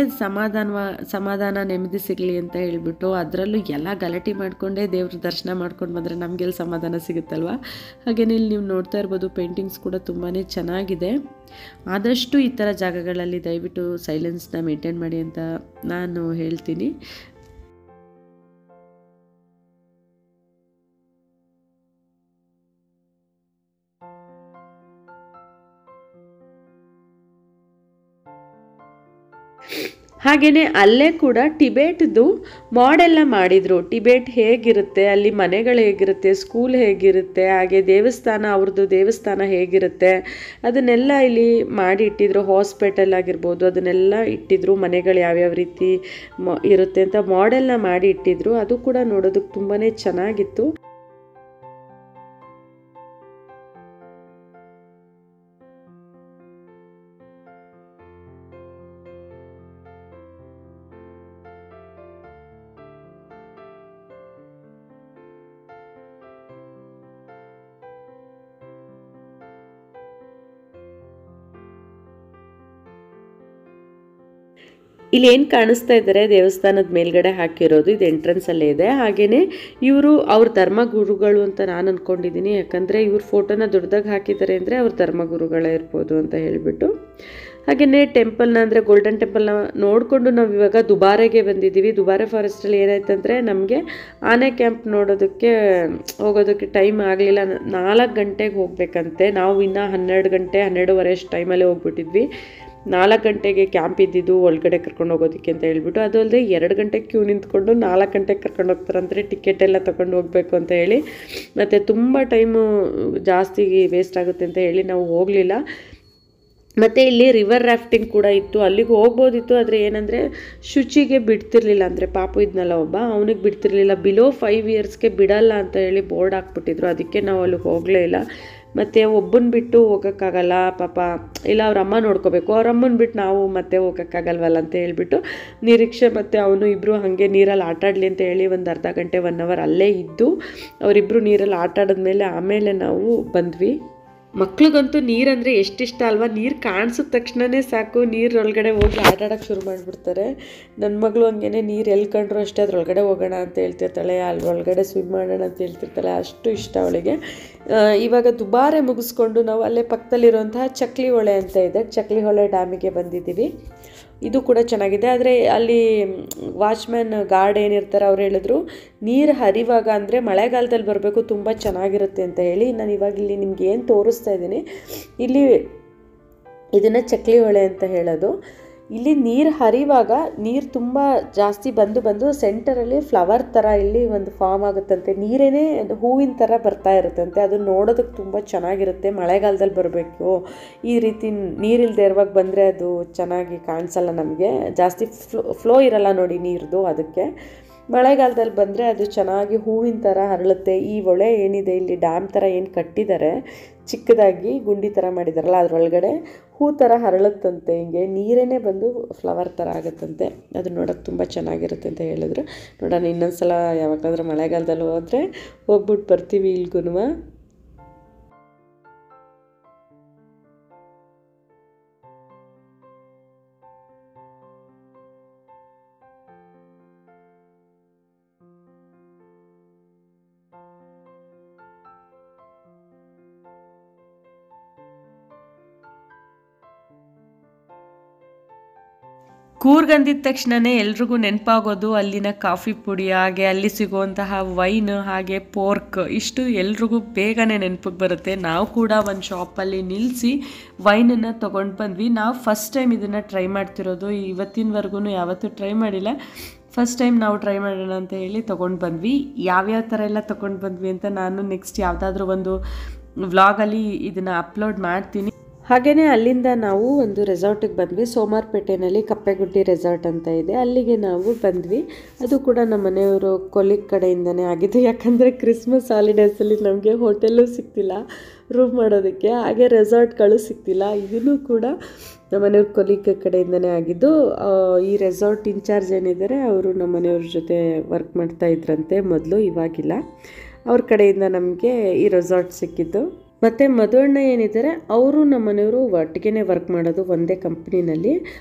ಸಮಾಧಾನ ನೆಮ್ಮದಿ ಸಿಗಲಿ ಅಂತ ಹೇಳಿಬಿಟ್ಟು, ಅದರಲ್ಲೂ ಎಲ್ಲ ಗಲಾಟೆ ಮಾಡಿಕೊಂಡೇ ದೇವ್ರ ದರ್ಶನ ಮಾಡ್ಕೊಂಡು ಬಂದರೆ ನಮಗೆಲ್ಲ ಸಮಾಧಾನ ಸಿಗುತ್ತಲ್ವ. ಹಾಗೆಯೇ ಇಲ್ಲಿ ನೀವು ನೋಡ್ತಾ ಇರ್ಬೋದು, ಪೇಂಟಿಂಗ್ಸ್ ಕೂಡ ತುಂಬಾ ಚೆನ್ನಾಗಿದೆ. ಆದಷ್ಟು ಈ ಥರ ಜಾಗಗಳಲ್ಲಿ ದಯವಿಟ್ಟು ಸೈಲೆನ್ಸ್ನ ಮೇಂಟೈನ್ ಮಾಡಿ ಅಂತ ನಾನು ಹೇಳ್ತೀನಿ. ಹಾಗೆಯೇ ಅಲ್ಲೇ ಕೂಡ ಟಿಬೇಟ್ದು ಮಾಡೆಲ್ಲ ಮಾಡಿದರು. ಟಿಬೇಟ್ ಹೇಗಿರುತ್ತೆ, ಅಲ್ಲಿ ಮನೆಗಳು ಹೇಗಿರುತ್ತೆ, ಸ್ಕೂಲ್ ಹೇಗಿರುತ್ತೆ, ಹಾಗೆ ದೇವಸ್ಥಾನ, ಅವ್ರದ್ದು ದೇವಸ್ಥಾನ ಹೇಗಿರುತ್ತೆ ಅದನ್ನೆಲ್ಲ ಇಲ್ಲಿ ಮಾಡಿ ಇಟ್ಟಿದ್ರು. ಹಾಸ್ಪಿಟಲ್ ಆಗಿರ್ಬೋದು ಅದನ್ನೆಲ್ಲ ಇಟ್ಟಿದ್ರು, ಮನೆಗಳು ಯಾವ್ಯಾವ ರೀತಿ ಇರುತ್ತೆ ಅಂತ ಮಾಡೆಲ್ನ ಮಾಡಿ ಇಟ್ಟಿದ್ರು. ಅದು ಕೂಡ ನೋಡೋದಕ್ಕೆ ತುಂಬಾ ಚೆನ್ನಾಗಿತ್ತು. ಇಲ್ಲಿ ಏನು ಕಾಣಿಸ್ತಾ ಇದ್ದಾರೆ, ದೇವಸ್ಥಾನದ ಮೇಲ್ಗಡೆ ಹಾಕಿರೋದು, ಇದು ಎಂಟ್ರೆನ್ಸಲ್ಲೇ ಇದೆ. ಹಾಗೆಯೇ ಇವರು ಅವ್ರ ಧರ್ಮಗುರುಗಳು ಅಂತ ನಾನು ಅಂದ್ಕೊಂಡಿದ್ದೀನಿ. ಯಾಕಂದರೆ ಇವ್ರ ಫೋಟೋನ ದೊಡ್ಡದಾಗಿ ಹಾಕಿದ್ದಾರೆ ಅಂದರೆ ಅವ್ರ ಧರ್ಮಗುರುಗಳೇ ಇರ್ಬೋದು ಅಂತ ಹೇಳಿಬಿಟ್ಟು. ಹಾಗೆಯೇ ಟೆಂಪಲ್ನ ಅಂದರೆ ಗೋಲ್ಡನ್ ಟೆಂಪಲ್ನ ನೋಡಿಕೊಂಡು ನಾವು ಇವಾಗ ದುಬಾರೆಗೆ ಬಂದಿದ್ದೀವಿ. ದುಬಾರೆ ಫಾರೆಸ್ಟಲ್ಲಿ ಏನಾಯ್ತಂದರೆ ನಮಗೆ ಆನೆ ಕ್ಯಾಂಪ್ ನೋಡೋದಕ್ಕೆ ಹೋಗೋದಕ್ಕೆ ಟೈಮ್ ಆಗಲಿಲ್ಲ. 4 ಗಂಟೆಗೆ ಹೋಗಬೇಕಂತೆ. ನಾವು ಇನ್ನೂ 12 ಗಂಟೆ 12:30 ಅಷ್ಟು ಟೈಮಲ್ಲೇ ಹೋಗ್ಬಿಟ್ಟಿದ್ವಿ. 4 ಗಂಟೆಗೆ ಕ್ಯಾಂಪ್ ಇದ್ದಿದ್ದು ಒಳಗಡೆ ಕರ್ಕೊಂಡು ಹೋಗೋದಕ್ಕೆ ಅಂತ ಹೇಳ್ಬಿಟ್ಟು. ಅದು ಅಲ್ಲದೆ 2 ಗಂಟೆಗೆ ಕ್ಯೂ ನಿಂತ್ಕೊಂಡು 4 ಗಂಟೆಗೆ ಕರ್ಕೊಂಡು ಹೋಗ್ತಾರಂದರೆ ಟಿಕೆಟ್ ಎಲ್ಲ ತೊಗೊಂಡು ಹೋಗಬೇಕು ಅಂತ ಹೇಳಿ, ಮತ್ತು ತುಂಬ ಟೈಮು ಜಾಸ್ತಿ ವೇಸ್ಟ್ ಆಗುತ್ತೆ ಅಂತ ಹೇಳಿ ನಾವು ಹೋಗಲಿಲ್ಲ. ಮತ್ತು ಇಲ್ಲಿ ರಿವರ್ ರಾಫ್ಟಿಂಗ್ ಕೂಡ ಇತ್ತು, ಅಲ್ಲಿಗೆ ಹೋಗ್ಬೋದಿತ್ತು. ಆದರೆ ಏನಂದರೆ ಶುಚಿಗೆ ಬಿಡ್ತಿರ್ಲಿಲ್ಲ. ಅಂದರೆ ಪಾಪು ಇದ್ನಲ್ಲ ಒಬ್ಬ, ಅವನಿಗೆ ಬಿಡ್ತಿರ್ಲಿಲ್ಲ. ಬಿಲೋ 5 ಇಯರ್ಸ್ಗೆ ಬಿಡಲ್ಲ ಅಂತ ಹೇಳಿ ಬೋರ್ಡ್ ಹಾಕ್ಬಿಟ್ಟಿದ್ರು. ಅದಕ್ಕೆ ನಾವು ಅಲ್ಲಿಗೆ ಹೋಗಲೇ ಇಲ್ಲ. ಮತ್ತು ಒಬ್ಬನ ಬಿಟ್ಟು ಹೋಗೋಕ್ಕಾಗಲ್ಲ ಪಾಪ, ಇಲ್ಲ ಅವ್ರ ಅಮ್ಮ ನೋಡ್ಕೋಬೇಕು, ಅವ್ರ ಅಮ್ಮನ ಬಿಟ್ಟು ನಾವು ಮತ್ತೆ ಹೋಗೋಕ್ಕಾಗಲ್ವಲ್ಲ ಅಂತ ಹೇಳ್ಬಿಟ್ಟು ನಿರೀಕ್ಷೆ ಮತ್ತು ಅವನು ಇಬ್ಬರು ಹಾಗೆ ನೀರಲ್ಲಿ ಆಟಾಡಲಿ ಅಂತ ಹೇಳಿ ಒಂದು ಅರ್ಧ ಗಂಟೆ 1 ಅವರ್ ಅಲ್ಲೇ ಇದ್ದು ಅವರಿಬ್ಬರು ನೀರಲ್ಲಿ ಆಟಾಡಿದ್ಮೇಲೆ ಆಮೇಲೆ ನಾವು ಬಂದ್ವಿ. ಮಕ್ಳಿಗಂತೂ ನೀರಂದರೆ ಎಷ್ಟಿಷ್ಟ ಅಲ್ವಾ. ನೀರು ಕಾಣಿಸಿದ ತಕ್ಷಣವೇ ಸಾಕು, ನೀರೊಳಗಡೆ ಹೋಗಿ ಆಟಾಡೋಕ್ಕೆ ಶುರು ಮಾಡಿಬಿಡ್ತಾರೆ. ನನ್ನ ಮಗಳು ಹಂಗೇನೆ, ನೀರು ಎಲ್ಲಿ ಕಂಡ್ರು ಅಷ್ಟೇ ಅದ್ರೊಳಗಡೆ ಹೋಗೋಣ ಅಂತ ಹೇಳ್ತಿರ್ತಾಳೆ, ಅಲ್ಲಿ ಒಳಗಡೆ ಸ್ವಿಮ್ ಮಾಡೋಣ ಅಂತ ಹೇಳ್ತಿರ್ತಾಳೆ, ಅಷ್ಟು ಇಷ್ಟ ಅವಳಿಗೆ. ಇವಾಗ ದುಬಾರೆ ಮುಗಿಸ್ಕೊಂಡು ನಾವು ಅಲ್ಲೇ ಪಕ್ಕದಲ್ಲಿರುವಂತಹ ಚಕ್ಲಿ ಹೊಳೆ ಅಂತ ಇದೆ, ಚಕ್ಲಿ ಹೊಳೆ ಡ್ಯಾಮಿಗೆ ಬಂದಿದ್ದೀವಿ. ಇದು ಕೂಡ ಚೆನ್ನಾಗಿದೆ. ಆದರೆ ಅಲ್ಲಿ ವಾಚ್ಮ್ಯಾನ್ ಗಾರ್ಡ್ ಏನಿರ್ತಾರೆ ಅವ್ರು ಹೇಳಿದ್ರು ನೀರು ಹರಿವಾಗ ಅಂದರೆ ಮಳೆಗಾಲದಲ್ಲಿ ಬರಬೇಕು, ತುಂಬ ಚೆನ್ನಾಗಿರುತ್ತೆ ಅಂತ ಹೇಳಿ. ನಾನು ಇವಾಗ ಇಲ್ಲಿ ನಿಮ್ಗೆ ಏನು ತೋರಿಸ್ತಾ ಇದ್ದೀನಿ, ಇಲ್ಲಿ ಇದನ್ನು ಚಕ್ಲಿ ಹೊಳೆ ಅಂತ ಹೇಳೋದು. ಇಲ್ಲಿ ನೀರು ಹರಿವಾಗ ನೀರು ತುಂಬ ಜಾಸ್ತಿ ಬಂದು ಸೆಂಟರಲ್ಲಿ ಫ್ಲವರ್ ಥರ ಇಲ್ಲಿ ಒಂದು ಫಾರ್ಮ್ ಆಗುತ್ತಂತೆ. ನೀರೇನೇ ಹೂವಿನ ಥರ ಬರ್ತಾ ಇರುತ್ತಂತೆ. ಅದು ನೋಡೋದಕ್ಕೆ ತುಂಬ ಚೆನ್ನಾಗಿರುತ್ತೆ. ಮಳೆಗಾಲದಲ್ಲಿ ಬರಬೇಕು, ಈ ರೀತಿ ನೀರಿಲ್ದೇ ಇರುವಾಗ ಬಂದರೆ ಅದು ಚೆನ್ನಾಗಿ ಕಾಣಿಸಲ್ಲ ನಮಗೆ, ಜಾಸ್ತಿ ಫ್ಲೋ ಇರಲ್ಲ ನೋಡಿ ನೀರ್ದು. ಅದಕ್ಕೆ ಮಳೆಗಾಲದಲ್ಲಿ ಬಂದರೆ ಅದು ಚೆನ್ನಾಗಿ ಹೂವಿನ ಥರ ಹರಳುತ್ತೆ. ಈ ಹೊಳೆ ಏನಿದೆ ಇಲ್ಲಿ ಡ್ಯಾಮ್ ಥರ ಏನು ಕಟ್ಟಿದ್ದಾರೆ, ಚಿಕ್ಕದಾಗಿ ಗುಂಡಿ ಥರ ಮಾಡಿದಾರಲ್ಲ, ಅದರೊಳಗಡೆ ಹೂ ಥರ ಹರಳುತ್ತಂತೆ. ಹಿಂಗೆ ನೀರೇನೇ ಬಂದು ಫ್ಲವರ್ ಥರ ಆಗುತ್ತಂತೆ. ಅದು ನೋಡೋಕ್ಕೆ ತುಂಬ ಚೆನ್ನಾಗಿರುತ್ತೆ ಅಂತ ಹೇಳಿದ್ರು. ನೋಡೋಣ ಇನ್ನೊಂದು ಸಲ ಯಾವಾಗಾದ್ರೂ ಮಳೆಗಾಲದಲ್ಲಿ ಹೋದರೆ ಹೋಗ್ಬಿಟ್ಟು ಬರ್ತೀವಿ ಇಲ್ಗೂ. ಕೂರ್ಗ್ ಅಂದಿದ ತಕ್ಷಣವೇ ಎಲ್ರಿಗೂ ನೆನಪಾಗೋದು ಅಲ್ಲಿನ ಕಾಫಿ ಪುಡಿ, ಹಾಗೆ ಅಲ್ಲಿ ಸಿಗುವಂತಹ ವೈನ್, ಹಾಗೆ ಪೋರ್ಕ್, ಇಷ್ಟು ಎಲ್ರಿಗೂ ಬೇಗನೆ ನೆನಪಿಗೆ ಬರುತ್ತೆ. ನಾವು ಕೂಡ ಒಂದು ಶಾಪಲ್ಲಿ ನಿಲ್ಲಿಸಿ ವೈನನ್ನು ತೊಗೊಂಡು ಬಂದ್ವಿ. ನಾವು ಫಸ್ಟ್ ಟೈಮ್ ಇದನ್ನು ಟ್ರೈ ಮಾಡ್ತಿರೋದು, ಇವತ್ತಿನವರೆಗೂ ಯಾವತ್ತೂ ಟ್ರೈ ಮಾಡಿಲ್ಲ. ಫಸ್ಟ್ ಟೈಮ್ ನಾವು ಟ್ರೈ ಮಾಡೋಣ ಅಂತ ಹೇಳಿ ತೊಗೊಂಡು ಬಂದ್ವಿ. ಯಾವ್ಯಾವ ಥರ ಎಲ್ಲ ತೊಗೊಂಡು ಬಂದ್ವಿ ಅಂತ ನಾನು ನೆಕ್ಸ್ಟ್ ಯಾವುದಾದ್ರೂ ಒಂದು ವ್ಲಾಗಲ್ಲಿ ಇದನ್ನು ಅಪ್ಲೋಡ್ ಮಾಡ್ತೀನಿ. ಹಾಗೆಯೇ ಅಲ್ಲಿಂದ ನಾವು ಒಂದು ರೆಸಾರ್ಟಿಗೆ ಬಂದ್ವಿ. ಸೋಮಾರ್ಪೇಟೆನಲ್ಲಿ ಕಪ್ಪೆಗುಡ್ಡಿ ರೆಸಾರ್ಟ್ ಅಂತ ಇದೆ, ಅಲ್ಲಿಗೆ ನಾವು ಬಂದ್ವಿ. ಅದು ಕೂಡ ನಮ್ಮ ಮನೆಯವರು ಕೊಲಿಗ್ ಕಡೆಯಿಂದನೇ ಆಗಿದ್ದು. ಯಾಕಂದರೆ ಕ್ರಿಸ್ಮಸ್ ಹಾಲಿಡೇಸಲ್ಲಿ ನಮಗೆ ಹೋಟೆಲ್ಲೂ ಸಿಗ್ತಿಲ್ಲ ರೂಮ್ ಮಾಡೋದಕ್ಕೆ, ಹಾಗೆ ರೆಸಾರ್ಟ್ಗಳು ಸಿಗ್ತಿಲ್ಲ. ಇದನ್ನು ಕೂಡ ನಮ್ಮ ಮನೆಯವ್ರ ಕೊಲಿಗ್ ಕಡೆಯಿಂದನೇ ಆಗಿದ್ದು. ಈ ರೆಸಾರ್ಟ್ ಇನ್ಚಾರ್ಜ್ ಏನಿದ್ದಾರೆ ಅವರು ನಮ್ಮ ಮನೆಯವ್ರ ಜೊತೆ ವರ್ಕ್ ಮಾಡ್ತಾ ಇದ್ರಂತೆ ಮೊದಲು, ಇವಾಗಿಲ್ಲ. ಅವ್ರ ಕಡೆಯಿಂದ ನಮಗೆ ಈ ರೆಸಾರ್ಟ್ ಸಿಕ್ಕಿದ್ದು. ಮತ್ತು ಮಧುವಣ್ಣ ಏನಿದ್ದಾರೆ ಅವರು ನಮ್ಮ ಮನೆಯವರು ಒಟ್ಟಿಗೆ ವರ್ಕ್ ಮಾಡೋದು ಒಂದೇ ಕಂಪ್ನಿನಲ್ಲಿ.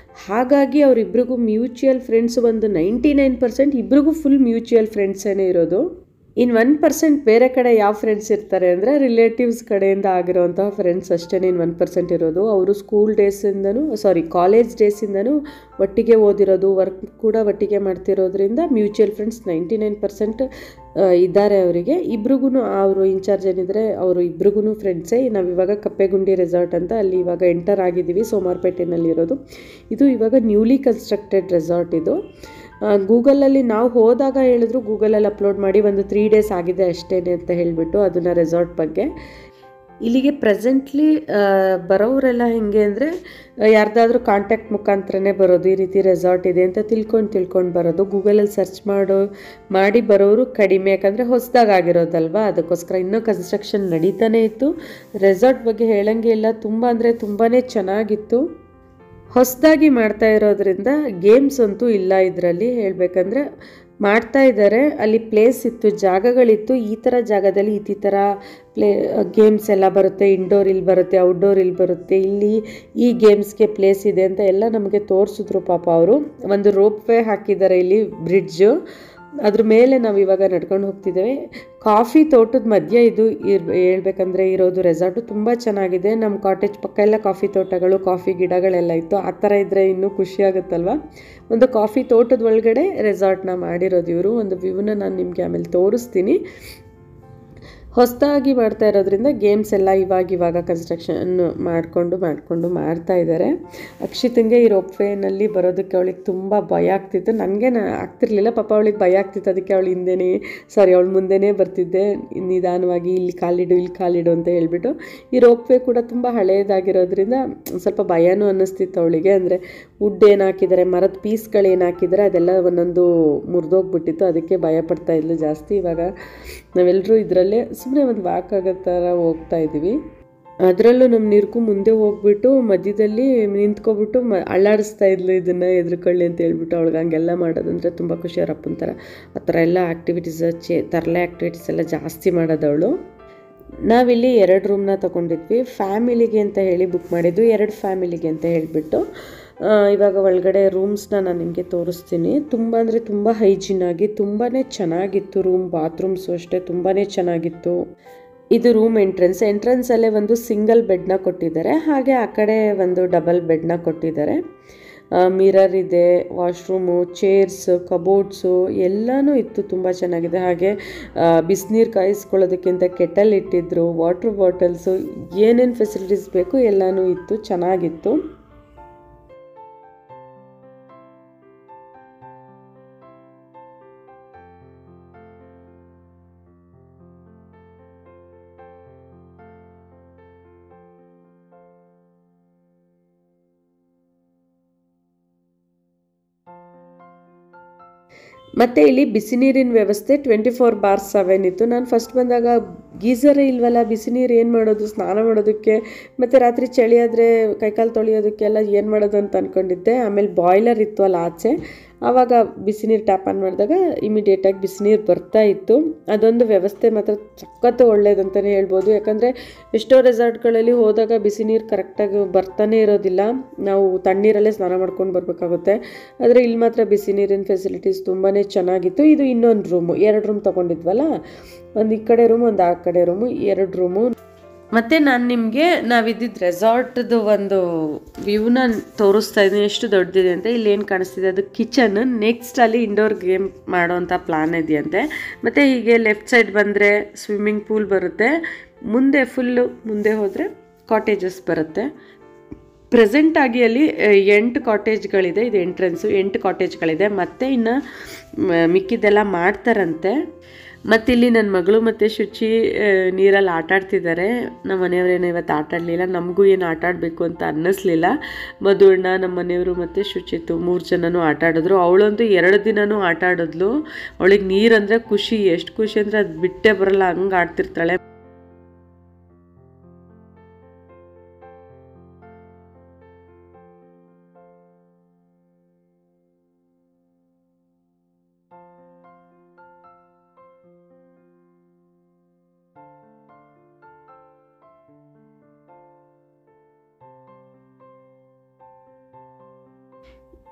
ಹಾಗಾಗಿ ಅವರಿಬ್ರಿಗೂ ಮ್ಯೂಚುವಲ್ ಫ್ರೆಂಡ್ಸ್ ಒಂದು 99% ಇಬ್ರಿಗೂ ಫುಲ್ ಮ್ಯೂಚುವಲ್ ಫ್ರೆಂಡ್ಸೇನೇ ಇರೋದು. ಇನ್ನು 1% ಬೇರೆ ಕಡೆ ಯಾವ ಫ್ರೆಂಡ್ಸ್ ಇರ್ತಾರೆ ಅಂದರೆ ರಿಲೇಟಿವ್ಸ್ ಕಡೆಯಿಂದ ಆಗಿರೋವಂತಹ ಫ್ರೆಂಡ್ಸ್ ಅಷ್ಟೇ ಇನ್ನು 1% ಇರೋದು. ಅವರು ಸ್ಕೂಲ್ ಡೇಸಿಂದನೂ ಕಾಲೇಜ್ ಡೇಸಿಂದನೂ ಒಟ್ಟಿಗೆ ಓದಿರೋದು, ವರ್ಕ್ ಕೂಡ ಒಟ್ಟಿಗೆ ಮಾಡ್ತಿರೋದ್ರಿಂದ ಮ್ಯೂಚುವಲ್ ಫ್ರೆಂಡ್ಸ್ 99% ಇದ್ದಾರೆ ಅವರಿಗೆ. ಇಬ್ರಿಗೂ ಅವರು ಇನ್ಚಾರ್ಜ್ ಏನಿದ್ರೆ ಅವರು ಇಬ್ರಿಗೂ ಫ್ರೆಂಡ್ಸೇ. ನಾವಿವಾಗ ಕಪ್ಪೆಗುಂಡಿ ರೆಸಾರ್ಟ್ ಅಂತ ಅಲ್ಲಿ ಇವಾಗ ಎಂಟರ್ ಆಗಿದ್ದೀವಿ, ಸೋಮಾರ್ಪೇಟೆನಲ್ಲಿರೋದು. ಇದು ಇವಾಗ ನ್ಯೂಲಿ ಕನ್ಸ್ಟ್ರಕ್ಟೆಡ್ ರೆಸಾರ್ಟ್ ಇದು. ಗೂಗಲಲ್ಲಿ ನಾವು ಹೋದಾಗ ಹೇಳಿದ್ರು ಗೂಗಲಲ್ಲಿ ಅಪ್ಲೋಡ್ ಮಾಡಿ ಒಂದು 3 ಡೇಸ್ ಆಗಿದೆ ಅಷ್ಟೇ ಅಂತ ಹೇಳಿಬಿಟ್ಟು ಅದನ್ನು ರೆಸಾರ್ಟ್ ಬಗ್ಗೆ. ಇಲ್ಲಿಗೆ ಪ್ರೆಸೆಂಟ್ಲಿ ಬರೋರೆಲ್ಲ ಹೆಂಗೆ ಅಂದರೆ ಯಾರ್ದಾದ್ರೂ ಕಾಂಟ್ಯಾಕ್ಟ್ ಮುಖಾಂತರನೇ ಬರೋದು, ಈ ರೀತಿ ರೆಸಾರ್ಟ್ ಇದೆ ಅಂತ ತಿಳ್ಕೊಂಡು ಬರೋದು. ಗೂಗಲಲ್ಲಿ ಸರ್ಚ್ ಮಾಡಿ ಬರೋರು ಕಡಿಮೆ, ಯಾಕಂದರೆ ಹೊಸದಾಗಿರೋದಲ್ವ, ಅದಕ್ಕೋಸ್ಕರ ಇನ್ನೂ ಕನ್ಸ್ಟ್ರಕ್ಷನ್ ನಡೀತಾನೆ ಇತ್ತು. ರೆಸಾರ್ಟ್ ಬಗ್ಗೆ ಹೇಳಂಗೆ ಇಲ್ಲ, ತುಂಬ ಅಂದರೆ ತುಂಬಾ ಚೆನ್ನಾಗಿತ್ತು. ಹೊಸದಾಗಿ ಮಾಡ್ತಾ ಇರೋದ್ರಿಂದ ಗೇಮ್ಸ್ ಅಂತೂ ಇಲ್ಲ ಇದರಲ್ಲಿ. ಹೇಳಬೇಕಂದ್ರೆ ಮಾಡ್ತಾ ಇದ್ದಾರೆ, ಅಲ್ಲಿ ಪ್ಲೇಸ್ ಇತ್ತು, ಜಾಗಗಳಿತ್ತು. ಈ ಥರ ಜಾಗದಲ್ಲಿ ಈ ಥರ ಗೇಮ್ಸ್ ಎಲ್ಲ ಬರುತ್ತೆ, ಇಂಡೋರ್ ಇಲ್ಲಿ ಬರುತ್ತೆ, ಔಟ್ಡೋರ್ ಇಲ್ಲಿ ಬರುತ್ತೆ, ಇಲ್ಲಿ ಈ ಗೇಮ್ಸ್ಗೆ ಪ್ಲೇಸ್ ಇದೆ ಅಂತ ಎಲ್ಲ ನಮಗೆ ತೋರಿಸಿದ್ರು ಪಾಪ ಅವರು. ಒಂದು ರೋಪ್ ವೇ ಹಾಕಿದ್ದಾರೆ ಇಲ್ಲಿ, ಬ್ರಿಡ್ಜು, ಅದ್ರ ಮೇಲೆ ನಾವು ಇವಾಗ ನಡ್ಕೊಂಡು ಹೋಗ್ತಿದ್ದೇವೆ. ಕಾಫಿ ತೋಟದ ಮಧ್ಯೆ ಇದು ಹೇಳ್ಬೇಕಂದ್ರೆ ಇರೋದು ರೆಸಾರ್ಟು. ತುಂಬ ಚೆನ್ನಾಗಿದೆ. ನಮ್ಮ ಕಾಟೇಜ್ ಪಕ್ಕ ಎಲ್ಲ ಕಾಫಿ ತೋಟಗಳು, ಕಾಫಿ ಗಿಡಗಳೆಲ್ಲ ಇತ್ತು. ಆ ಥರ ಇದ್ದರೆ ಇನ್ನೂ ಖುಷಿಯಾಗುತ್ತಲ್ವ. ಒಂದು ಕಾಫಿ ತೋಟದ ಒಳಗಡೆ ರೆಸಾರ್ಟ್ನ ಮಾಡಿರೋದು ಇವರು. ಒಂದು ವ್ಯೂನ ನಾನು ನಿಮಗೆ ಆಮೇಲೆ ತೋರಿಸ್ತೀನಿ. ಹೊಸದಾಗಿ ಮಾಡ್ತಾ ಇರೋದ್ರಿಂದ ಗೇಮ್ಸ್ ಎಲ್ಲ ಇವಾಗ ಕನ್ಸ್ಟ್ರಕ್ಷನ್ ಮಾಡಿಕೊಂಡು ಮಾಡ್ತಾ ಇದ್ದಾರೆ. ಅಕ್ಷಿತಂಗೆ ಈ ರೋಪ್ವೇನಲ್ಲಿ ಬರೋದಕ್ಕೆ ಅವಳಿಗೆ ತುಂಬ ಭಯ ಆಗ್ತಿತ್ತು. ನನಗೆ ಆಗ್ತಿರ್ಲಿಲ್ಲ, ಪಾಪ ಅವಳಿಗೆ ಭಯ ಆಗ್ತಿತ್ತು. ಅದಕ್ಕೆ ಅವಳು ಮುಂದೆನೇ ಬರ್ತಿದ್ದೆ ನಿಧಾನವಾಗಿ, ಇಲ್ಲಿ ಕಾಲಿಡು ಅಂತ ಹೇಳ್ಬಿಟ್ಟು. ಈ ರೋಪ್ವೇ ಕೂಡ ತುಂಬ ಹಳೆಯದಾಗಿರೋದ್ರಿಂದ ಸ್ವಲ್ಪ ಭಯನೂ ಅನ್ನಿಸ್ತಿತ್ತು ಅವಳಿಗೆ. ಅಂದರೆ ವುಡ್ ಏನು ಹಾಕಿದ್ದಾರೆ, ಮರದ ಪೀಸ್ಗಳು ಏನು ಹಾಕಿದ್ದಾರೆ ಅದೆಲ್ಲ ಒಂದೊಂದು ಮುರಿದೋಗ್ಬಿಟ್ಟಿತ್ತು, ಅದಕ್ಕೆ ಭಯ ಪಡ್ತಾ ಇದ್ಲು ಜಾಸ್ತಿ. ಇವಾಗ ನಾವೆಲ್ಲರೂ ಇದರಲ್ಲೇ ಸುಮ್ಮನೆ ಒಂದು ವಾಕ್ ಆಗೋ ಥರ ಹೋಗ್ತಾ ಇದ್ದೀವಿ. ಅದರಲ್ಲೂ ನಮ್ಮ ನೀರ್ಗೂ ಮುಂದೆ ಹೋಗ್ಬಿಟ್ಟು ಮಧ್ಯದಲ್ಲಿ ನಿಂತ್ಕೊಬಿಟ್ಟು ಅಳ್ಳಾಡಿಸ್ತಾ ಇದ್ಲು, ಇದನ್ನು ಎದ್ರುಕೊಳ್ಳಿ ಅಂತ ಹೇಳ್ಬಿಟ್ಟು. ಅವಳಿಗೆ ಹಂಗೆಲ್ಲ ಮಾಡೋದಂದರೆ ತುಂಬ ಖುಷಿ. ಅವ್ರ ಅಪ್ಪನ ಥರ ಆ ಥರ ಎಲ್ಲ ಆ್ಯಕ್ಟಿವಿಟೀಸ್, ತರಲೆ ಆ್ಯಕ್ಟಿವಿಟೀಸ್ ಎಲ್ಲ ಜಾಸ್ತಿ ಮಾಡೋದವಳು. ನಾವಿಲ್ಲಿ 2 ರೂಮ್ನ ತೊಗೊಂಡಿದ್ವಿ. ಫ್ಯಾಮಿಲಿಗೆ ಅಂತ ಹೇಳಿ ಬುಕ್ ಮಾಡಿದ್ವಿ, 2 ಫ್ಯಾಮಿಲಿಗೆ ಅಂತ ಹೇಳಿಬಿಟ್ಟು. ಇವಾಗ ಒಳಗಡೆ ರೂಮ್ಸ್ನ ನಾನು ನಿಮಗೆ ತೋರಿಸ್ತೀನಿ. ತುಂಬ ಅಂದರೆ ತುಂಬ ಹೈಜೀನಾಗಿ ತುಂಬಾ ಚೆನ್ನಾಗಿತ್ತು ರೂಮ್. ಬಾತ್ರೂಮ್ಸು ಅಷ್ಟೇ ತುಂಬಾ ಚೆನ್ನಾಗಿತ್ತು. ಇದು ರೂಮ್ ಎಂಟ್ರೆನ್ಸಲ್ಲೇ ಒಂದು ಸಿಂಗಲ್ ಬೆಡ್ನ ಕೊಟ್ಟಿದ್ದಾರೆ, ಹಾಗೆ ಆ ಕಡೆ ಒಂದು ಡಬಲ್ ಬೆಡ್ನ ಕೊಟ್ಟಿದ್ದಾರೆ. ಮಿರರ್ ಇದೆ, ವಾಶ್ರೂಮು, ಚೇರ್ಸ್, ಕಬೋರ್ಡ್ಸು ಎಲ್ಲನೂ ಇತ್ತು, ತುಂಬ ಚೆನ್ನಾಗಿದೆ. ಹಾಗೆ ಬಿಸಿನೀರು ಕಾಯಿಸ್ಕೊಳ್ಳೋದಕ್ಕಿಂತ ಕೆಟಲ್ ಇಟ್ಟಿದ್ರು, ವಾಟ್ರ್ ಬಾಟಲ್ಸು, ಏನೇನು ಫೆಸಿಲಿಟೀಸ್ ಬೇಕು ಎಲ್ಲನೂ ಇತ್ತು, ಚೆನ್ನಾಗಿತ್ತು. ಮತ್ತು ಇಲ್ಲಿ ಬಿಸಿ ನೀರಿನ ವ್ಯವಸ್ಥೆ 24/7 ಇತ್ತು. ನಾನು ಫಸ್ಟ್ ಬಂದಾಗ ಗೀಝರೇ ಇಲ್ವಲ್ಲ, ಬಿಸಿ ನೀರು ಏನು ಮಾಡೋದು, ಸ್ನಾನ ಮಾಡೋದಕ್ಕೆ ಮತ್ತು ರಾತ್ರಿ ಚಳಿ ಆದರೆ ಕೈಕಾಲು ತೊಳೆಯೋದಕ್ಕೆಲ್ಲ ಏನು ಮಾಡೋದು ಅಂತ ಅಂದ್ಕೊಂಡಿದ್ದೆ. ಆಮೇಲೆ ಬಾಯ್ಲರ್ ಇತ್ತು ಅಲ್ಲಿ ಆಚೆ, ಆವಾಗ ಬಿಸಿ ನೀರು ಟ್ಯಾಪ್ ಆನ್ ಮಾಡಿದಾಗ ಇಮಿಡಿಯೇಟಾಗಿ ಬಿಸಿ ನೀರು ಬರ್ತಾ ಇತ್ತು. ಅದೊಂದು ವ್ಯವಸ್ಥೆ ಮಾತ್ರ ಸಖತ್ತು ಒಳ್ಳೇದಂತಲೇ ಹೇಳ್ಬೋದು. ಯಾಕಂದರೆ ಎಷ್ಟೋ ರೆಸಾರ್ಟ್ಗಳಲ್ಲಿ ಹೋದಾಗ ಬಿಸಿ ನೀರು ಕರೆಕ್ಟಾಗಿ ಬರ್ತಾನೆ ಇರೋದಿಲ್ಲ, ನಾವು ತಣ್ಣೀರಲ್ಲೇ ಸ್ನಾನ ಮಾಡ್ಕೊಂಡು ಬರಬೇಕಾಗುತ್ತೆ. ಆದರೆ ಇಲ್ಲಿ ಮಾತ್ರ ಬಿಸಿ ನೀರಿನ ಫೆಸಿಲಿಟೀಸ್ ತುಂಬಾ ಚೆನ್ನಾಗಿತ್ತು. ಇದು ಇನ್ನೊಂದು ರೂಮು, 2 ರೂಮ್ ತೊಗೊಂಡಿದ್ವಲ್ಲ, ಒಂದು ಈ ಕಡೆ ರೂಮು, ಒಂದು ಆ ಕಡೆ ರೂಮು, 2 ರೂಮು. ಮತ್ತು ನಾನು ನಿಮಗೆ ನಾವಿದ್ದಿದ್ದು ರೆಸಾರ್ಟ್ದು ಒಂದು ವ್ಯೂನ ತೋರಿಸ್ತಾ ಇದ್ದೀನಿ, ಎಷ್ಟು ದೊಡ್ಡದಿದೆ ಅಂತ. ಇಲ್ಲಿ ಏನು ಕಾಣಿಸ್ತಿದೆ ಅದು ಕಿಚನ್. ನೆಕ್ಸ್ಟ್ ಅಲ್ಲಿ ಇಂಡೋರ್ ಗೇಮ್ ಮಾಡೋವಂಥ ಪ್ಲಾನ್ ಇದೆಯಂತೆ. ಮತ್ತು ಹೀಗೆ ಲೆಫ್ಟ್ ಸೈಡ್ ಬಂದರೆ ಸ್ವಿಮ್ಮಿಂಗ್ ಪೂಲ್ ಬರುತ್ತೆ, ಮುಂದೆ ಹೋದರೆ ಕಾಟೇಜಸ್ ಬರುತ್ತೆ. ಪ್ರೆಸೆಂಟಾಗಿ ಅಲ್ಲಿ 8 ಕಾಟೇಜ್ಗಳಿದೆ. ಇದು ಎಂಟ್ರೆನ್ಸು, 8 ಕಾಟೇಜ್ಗಳಿದೆ. ಮತ್ತು ಇನ್ನು ಮಿಕ್ಕಿದ್ದೆಲ್ಲ ಮಾಡ್ತಾರಂತೆ. ಮತ್ತಿಲ್ಲಿ ನನ್ನ ಮಗಳು ಮತ್ತು ಶುಚಿ ನೀರಲ್ಲಿ ಆಟಾಡ್ತಿದ್ದಾರೆ. ನಮ್ಮ ಮನೆಯವರೇನೋ ಇವತ್ತು ಆಟಾಡಲಿಲ್ಲ, ನಮಗೂ ಏನು ಆಟಾಡಬೇಕು ಅಂತ ಅನ್ನಿಸ್ಲಿಲ್ಲ. ಮಧುಣ್ಣ, ನಮ್ಮ ಮನೆಯವರು ಮತ್ತು ಶುಚಿತ್ತು 3 ಜನನೂ ಆಟಾಡಿದ್ರು. ಅವಳಂತೂ 2 ದಿನವೂ ಆಟಾಡಿದ್ಲು. ಅವಳಿಗೆ ನೀರಂದರೆ ಖುಷಿ, ಎಷ್ಟು ಖುಷಿ ಅಂದರೆ ಅದು ಬಿಟ್ಟೇ ಬರಲ್ಲ, ಹಂಗೆ ಆಡ್ತಿರ್ತಾಳೆ.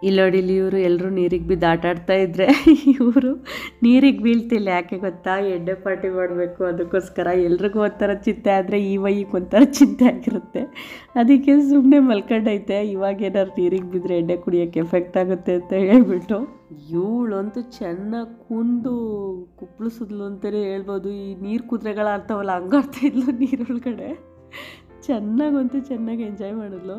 ಇಲ್ಲೋಡಿಲಿ ಇವರು ಎಲ್ಲರೂ ನೀರಿಗೆ ಬಿದ್ದು ಆಟ ಆಡ್ತಾ ಇದ್ರೆ ಇವರು ನೀರಿಗೆ ಬೀಳ್ತಿಲ್ಲ. ಯಾಕೆ ಗೊತ್ತಾ, ಎಡ್ಡೆ ಪಾರ್ಟಿ ಮಾಡಬೇಕು, ಅದಕ್ಕೋಸ್ಕರ ಎಲ್ರಿಗೂ ಒಂಥರ ಚಿಂತೆ ಆದರೆ ಈವೈಗೆ ಒಂಥರ ಚಿಂತೆ ಆಗಿರುತ್ತೆ. ಅದಕ್ಕೆ ಸುಮ್ಮನೆ ಮಲ್ಕೊಂಡೈತೆ. ಇವಾಗ ಏನಾದ್ರು ನೀರಿಗೆ ಬಿದ್ದರೆ ಎಣ್ಣೆ ಕುಡಿಯೋಕ್ಕೆ ಎಫೆಕ್ಟ್ ಆಗುತ್ತೆ ಅಂತ ಹೇಳ್ಬಿಟ್ಟು ಇವಳಂತೂ ಚೆನ್ನಾಗಿ ಕುಂದು ಕುಪ್ಪಳಿಸಿದ್ಲು ಅಂತಲೇ ಹೇಳ್ಬೋದು. ಈ ನೀರು ಕುದುರೆಗಳು ಆಡ್ತಾವಲ್ಲ ಹಂಗಾಡ್ತಾ ಇದ್ಲು ನೀರೊಳಗಡೆ. ಚೆನ್ನಾಗಿ ಎಂಜಾಯ್ ಮಾಡಿದ್ಲು.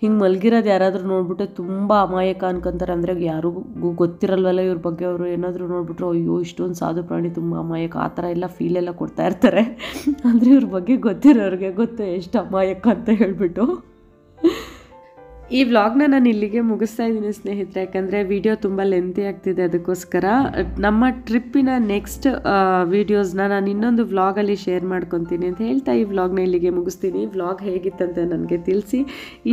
ಹಿಂಗೆ ಮಲಗಿರೋದು ಯಾರಾದರೂ ನೋಡ್ಬಿಟ್ಟು ತುಂಬ ಅಮಾಯಕ ಅನ್ಕೊಂತಾರೆ. ಅಂದರೆ ಯಾರಿಗೂ ಗೊತ್ತಿರಲ್ವಲ್ಲ ಇವ್ರ ಬಗ್ಗೆ. ಅವರು ಏನಾದರೂ ನೋಡ್ಬಿಟ್ರು ಅಯ್ಯೋ ಇಷ್ಟೊಂದು ಸಾಧು ಪ್ರಾಣಿ ತುಂಬ ಅಮಾಯಕ ಆ ಥರ ಎಲ್ಲ ಫೀಲೆಲ್ಲ ಕೊಡ್ತಾ ಇರ್ತಾರೆ. ಅಂದರೆ ಇವ್ರ ಬಗ್ಗೆ ಗೊತ್ತಿರೋರಿಗೆ ಗೊತ್ತು ಎಷ್ಟು ಅಮಾಯಕ ಅಂತ ಹೇಳ್ಬಿಟ್ಟು. ಈ ವ್ಲಾಗ್ನ ನಾನು ಇಲ್ಲಿಗೆ ಮುಗಿಸ್ತಾ ಇದ್ದೀನಿ ಸ್ನೇಹಿತರೆ. ಯಾಕಂದರೆ ವಿಡಿಯೋ ತುಂಬ ಲೆಂತಿ ಆಗ್ತಿದೆ. ಅದಕ್ಕೋಸ್ಕರ ನಮ್ಮ ಟ್ರಿಪ್ಪಿನ ನೆಕ್ಸ್ಟ್ ವೀಡಿಯೋಸ್ನ ನಾನು ಇನ್ನೊಂದು ವ್ಲಾಗಲ್ಲಿ ಶೇರ್ ಮಾಡ್ಕೊತೀನಿ ಅಂತ ಹೇಳ್ತಾ ಈ ವ್ಲಾಗ್ನ ಇಲ್ಲಿಗೆ ಮುಗಿಸ್ತೀನಿ. ವ್ಲಾಗ್ ಹೇಗಿತ್ತಂತ ನನಗೆ ತಿಳಿಸಿ.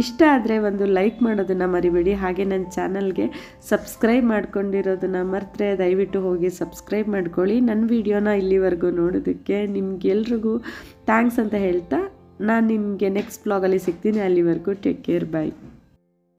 ಇಷ್ಟ ಆದರೆ ಒಂದು ಲೈಕ್ ಮಾಡೋದನ್ನು ಮರಿಬೇಡಿ. ಹಾಗೆ ನನ್ನ ಚಾನಲ್ಗೆ ಸಬ್ಸ್ಕ್ರೈಬ್ ಮಾಡ್ಕೊಂಡಿರೋದನ್ನು ಮರೆತರೆ ದಯವಿಟ್ಟು ಹೋಗಿ ಸಬ್ಸ್ಕ್ರೈಬ್ ಮಾಡ್ಕೊಳ್ಳಿ. ನನ್ನ ವಿಡಿಯೋನ ಇಲ್ಲಿವರೆಗೂ ನೋಡೋದಕ್ಕೆ ನಿಮ್ಗೆಲ್ರಿಗೂ ಥ್ಯಾಂಕ್ಸ್ ಅಂತ ಹೇಳ್ತಾ ನಾನು ನಿಮಗೆ ನೆಕ್ಸ್ಟ್ ವ್ಲಾಗಲ್ಲಿ ಸಿಗ್ತೀನಿ. ಅಲ್ಲಿವರೆಗೂ ಟೇಕ್ ಕೇರ್, ಬಾಯ್.